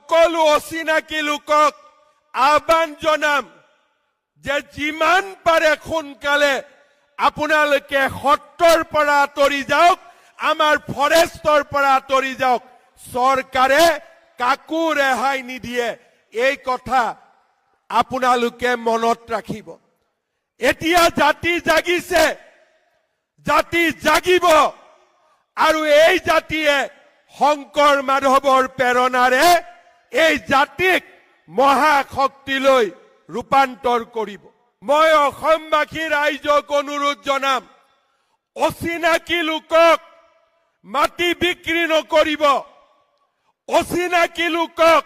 সকলো অচিনাকি লোকক আহ্বান জনাম যে যিমান পাৰে সোনকালে আপোনালোকে সত্ৰৰ পৰা আঁতৰি যাওক, আমাৰ ফৰেষ্টৰ পৰা আঁতৰি যাওক। চৰকাৰে কাকো ৰেহাই নিদিয়ে, এই কথা আপোনালোকে মনত ৰাখিব। এতিয়া জাতি জাগিছে, জাতি জাগিব, আৰু এই জাতিয়ে শংকৰ মাধৱৰ প্ৰেৰণাৰে এই জাতিক মহাশক্তিলৈ ৰূপান্তৰ কৰিব। মই অসমবাসী ৰাইজক অনুৰোধ জনাম, অচিনাকি লোকক মাটি বিক্ৰী নকৰিব, অচিনাকি লোকক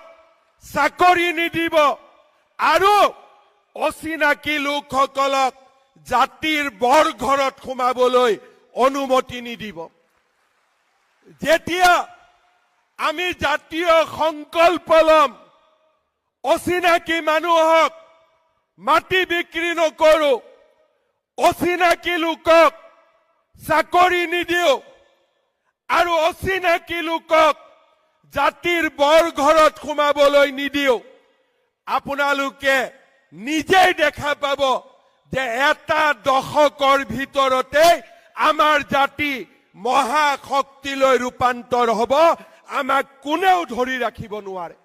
চাকৰি নিদিব, আৰু অচিনাকি লোকসকলক জাতিৰ বৰঘৰত সোমাবলৈ অনুমতি নিদিব। যেতিয়া আমি জাতীয় সংকল্প লম, অচিনাকি মানুহক মাটি বিক্ৰী নকৰো, অচিনাকি লোকক চাকৰি নিদিও, আৰু অচিনাকি লোকক জাতিৰ বৰঘৰত সোমাবলৈ নিদিও, আপোনালোকে নিজেই দেখা পাব যে এটা দশকৰ ভিতৰতে আমাৰ জাতি মহাশক্তিলৈ ৰূপান্তৰ হ'ব। আমাক কোনেও ধৰি ৰাখিব নোৱাৰে।